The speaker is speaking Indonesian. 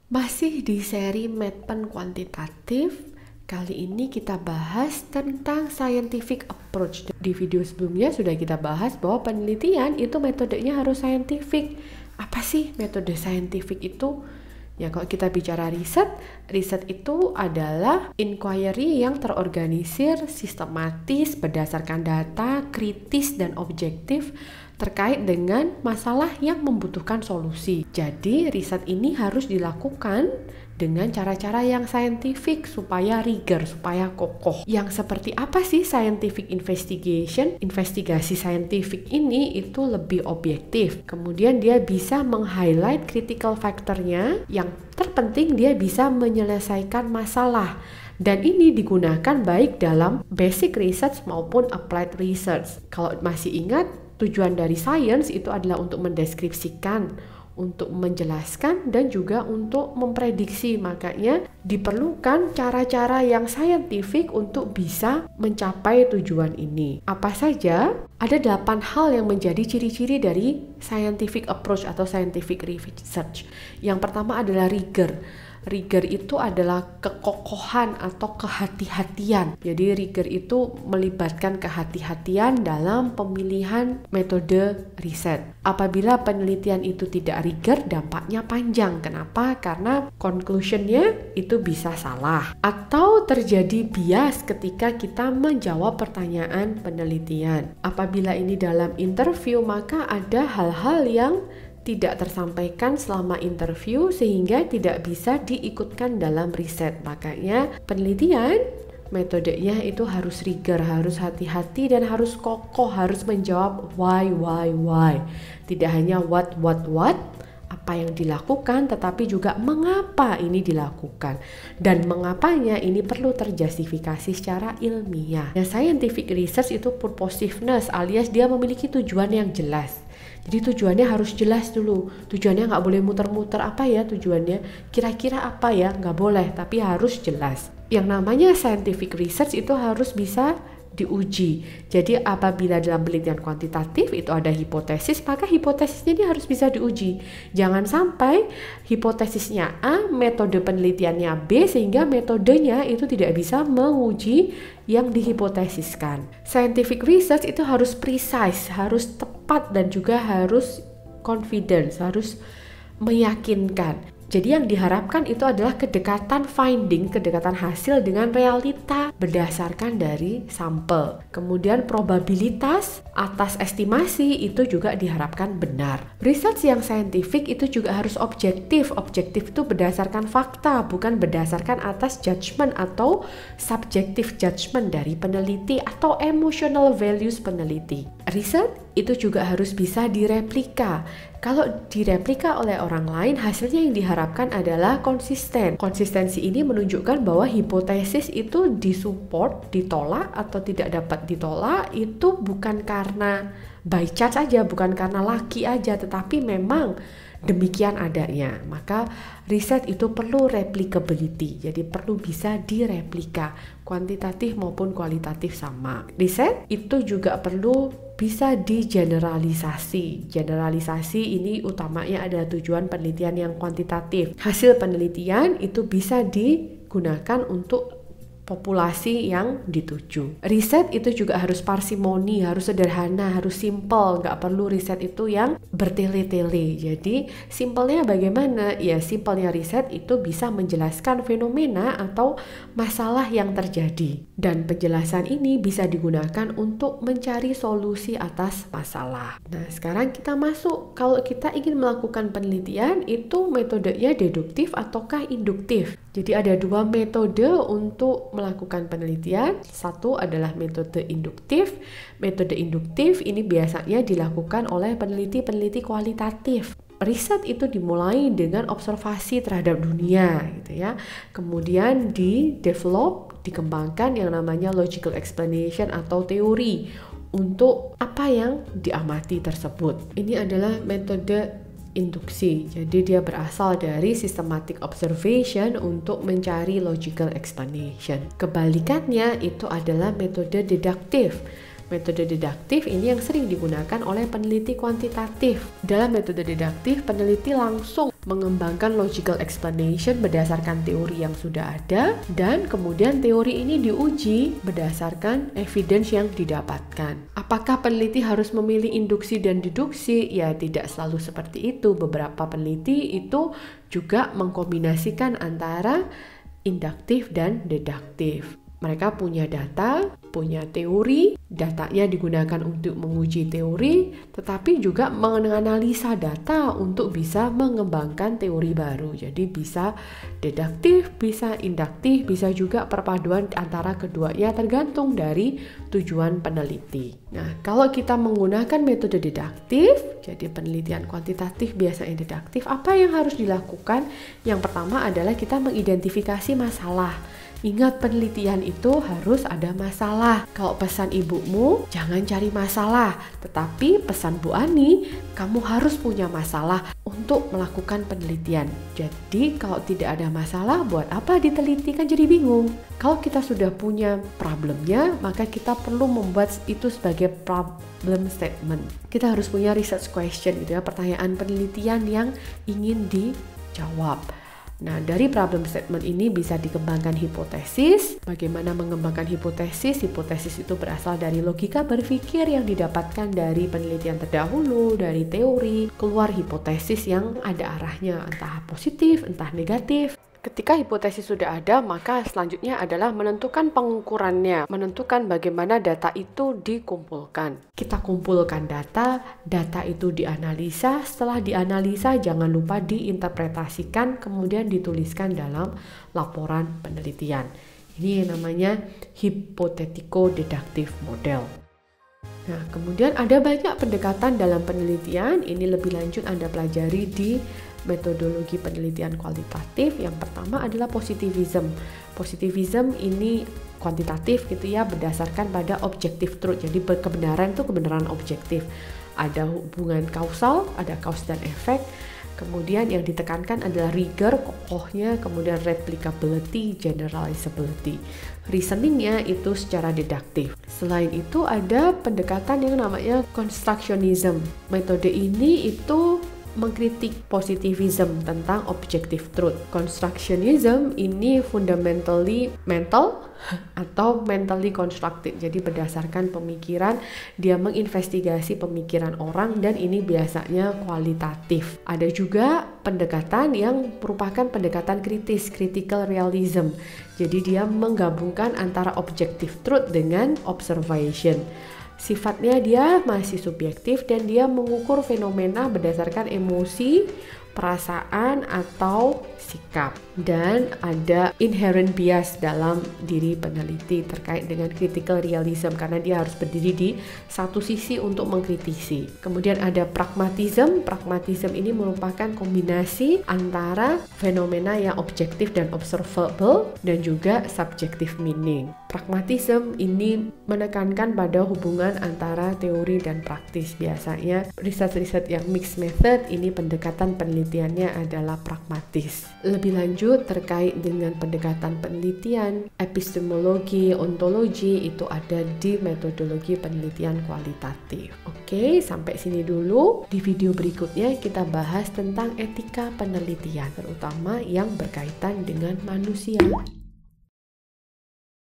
Masih di seri Medpen kuantitatif, kali ini kita bahas tentang scientific approach. Di video sebelumnya sudah kita bahas bahwa penelitian itu metodenya harus scientific. Apa sih metode scientific itu? Ya, kalau kita bicara riset itu adalah inquiry yang terorganisir, sistematis, berdasarkan data, kritis, dan objektif terkait dengan masalah yang membutuhkan solusi. Jadi, riset ini harus dilakukan dengan cara-cara yang scientific supaya rigor, supaya kokoh. Yang seperti apa sih scientific investigation? Investigasi scientific ini itu lebih objektif. Kemudian dia bisa meng-highlight critical factor-nya. Yang terpenting dia bisa menyelesaikan masalah. Dan ini digunakan baik dalam basic research maupun applied research. Kalau masih ingat, tujuan dari science itu adalah untuk mendeskripsikan, untuk menjelaskan, dan juga untuk memprediksi. Makanya diperlukan cara-cara yang scientific untuk bisa mencapai tujuan ini. Apa saja? Ada 8 hal yang menjadi ciri-ciri dari scientific approach atau scientific research. Yang pertama adalah rigor. Rigor itu adalah kekokohan atau kehati-hatian. Jadi rigor itu melibatkan kehati-hatian dalam pemilihan metode riset. Apabila penelitian itu tidak rigor, dampaknya panjang. Kenapa? Karena conclusion-nya itu bisa salah. Atau terjadi bias ketika kita menjawab pertanyaan penelitian. Apabila ini dalam interview, maka ada hal-hal yang tidak tersampaikan selama interview sehingga tidak bisa diikutkan dalam riset. Makanya penelitian metodenya itu harus rigor, harus hati-hati, dan harus kokoh, harus menjawab why. Tidak hanya what, apa yang dilakukan, tetapi juga mengapa ini dilakukan. Dan mengapanya ini perlu terjustifikasi secara ilmiah. Nah, scientific research itu purposiveness, alias dia memiliki tujuan yang jelas. Jadi tujuannya harus jelas dulu. Tujuannya nggak boleh muter-muter. Apa ya tujuannya? Kira-kira apa ya? Nggak boleh, tapi harus jelas. Yang namanya scientific research itu harus bisa diuji. Jadi apabila dalam penelitian kuantitatif itu ada hipotesis, maka hipotesisnya ini harus bisa diuji. Jangan sampai hipotesisnya A, metode penelitiannya B, sehingga metodenya itu tidak bisa menguji yang dihipotesiskan. Scientific research itu harus precise, harus tepat, dan juga harus confidence, harus meyakinkan. Jadi yang diharapkan itu adalah kedekatan finding, kedekatan hasil dengan realita berdasarkan dari sampel. Kemudian probabilitas atas estimasi itu juga diharapkan benar. Research yang scientific itu juga harus objektif. Objektif itu berdasarkan fakta, bukan berdasarkan atas judgment atau subjective judgment dari peneliti atau emotional values peneliti. Research itu juga harus bisa direplika. Kalau direplika oleh orang lain, hasilnya yang diharapkan adalah konsisten. Konsistensi ini menunjukkan bahwa hipotesis itu disupport, ditolak atau tidak dapat ditolak itu bukan karena by chance aja, bukan karena laki aja, tetapi memang demikian adanya. Maka riset itu perlu replicability, jadi perlu bisa direplika, kuantitatif maupun kualitatif sama. Riset itu juga perlu bisa digeneralisasi. Generalisasi ini utamanya adalah tujuan penelitian yang kuantitatif. Hasil penelitian itu bisa digunakan untuk populasi yang dituju. Riset itu juga harus parsimoni, harus sederhana, harus simple. Nggak perlu riset itu yang bertele-tele. Jadi simpelnya bagaimana? Ya, simpelnya riset itu bisa menjelaskan fenomena atau masalah yang terjadi. Dan penjelasan ini bisa digunakan untuk mencari solusi atas masalah. Nah, sekarang kita masuk. Kalau kita ingin melakukan penelitian, itu metodenya deduktif ataukah induktif? Jadi ada 2 metode untuk melakukan penelitian. Satu adalah metode induktif. Metode induktif ini biasanya dilakukan oleh peneliti-peneliti kualitatif. Riset itu dimulai dengan observasi terhadap dunia, gitu ya. Kemudian dikembangkan yang namanya logical explanation atau teori untuk apa yang diamati tersebut. Ini adalah metode induksi. Jadi dia berasal dari systematic observation untuk mencari logical explanation. Kebalikannya itu adalah metode deduktif. Metode deduktif ini yang sering digunakan oleh peneliti kuantitatif. Dalam metode deduktif, peneliti langsung mengembangkan logical explanation berdasarkan teori yang sudah ada, dan kemudian teori ini diuji berdasarkan evidence yang didapatkan. Apakah peneliti harus memilih induksi dan deduksi? Ya, tidak selalu seperti itu. Beberapa peneliti itu juga mengkombinasikan antara induktif dan deduktif. Mereka punya data, punya teori, datanya digunakan untuk menguji teori, tetapi juga menganalisa data untuk bisa mengembangkan teori baru. Jadi bisa deduktif, bisa induktif, bisa juga perpaduan antara keduanya tergantung dari tujuan peneliti. Nah, kalau kita menggunakan metode deduktif, jadi penelitian kuantitatif biasanya deduktif, apa yang harus dilakukan? Yang pertama adalah kita mengidentifikasi masalah. Ingat, penelitian itu harus ada masalah. Kalau pesan ibumu, jangan cari masalah. Tetapi pesan Bu Ani, kamu harus punya masalah untuk melakukan penelitian. Jadi kalau tidak ada masalah, buat apa diteliti? Kan jadi bingung. Kalau kita sudah punya problemnya, maka kita perlu membuat itu sebagai problem statement. Kita harus punya research question gitu ya, pertanyaan penelitian yang ingin dijawab. Nah, dari problem statement ini bisa dikembangkan hipotesis. Bagaimana mengembangkan hipotesis? Hipotesis itu berasal dari logika berpikir yang didapatkan dari penelitian terdahulu, dari teori. Keluar hipotesis yang ada arahnya, entah positif, entah negatif. Ketika hipotesis sudah ada, maka selanjutnya adalah menentukan pengukurannya, menentukan bagaimana data itu dikumpulkan. Kita kumpulkan data itu dianalisa, setelah dianalisa jangan lupa diinterpretasikan, kemudian dituliskan dalam laporan penelitian. Ini yang namanya hypothetico-deductive model. Nah, kemudian ada banyak pendekatan dalam penelitian, ini lebih lanjut Anda pelajari di metodologi penelitian kualitatif. Yang pertama adalah positivism. Positivism ini kuantitatif gitu ya, berdasarkan pada objective truth. Jadi kebenaran itu kebenaran objektif. Ada hubungan kausal, ada cause dan efek. Kemudian yang ditekankan adalah rigor, kokohnya, kemudian replicability, generalizability. Reasoningnya itu secara deduktif. Selain itu ada pendekatan yang namanya constructionism. Metode ini itu mengkritik positivism tentang objective truth. Constructionism ini fundamentally mental atau mentally constructed. Jadi berdasarkan pemikiran, dia menginvestigasi pemikiran orang dan ini biasanya kualitatif. Ada juga pendekatan yang merupakan pendekatan kritis, critical realism. Jadi dia menggabungkan antara objective truth dengan observation. Sifatnya dia masih subjektif dan dia mengukur fenomena berdasarkan emosi, perasaan, atau sikap. Dan ada inherent bias dalam diri peneliti terkait dengan critical realism karena dia harus berdiri di satu sisi untuk mengkritisi. Kemudian ada pragmatism. Pragmatism ini merupakan kombinasi antara fenomena yang objektif dan observable dan juga subjective meaning. Pragmatism ini menekankan pada hubungan antara teori dan praktis. Biasanya riset-riset yang mixed method ini pendekatan penelitiannya adalah pragmatis. Lebih lanjut terkait dengan pendekatan penelitian, epistemologi, ontologi itu ada di metodologi penelitian kualitatif. Oke, sampai sini dulu. Di video berikutnya kita bahas tentang etika penelitian, terutama yang berkaitan dengan manusia.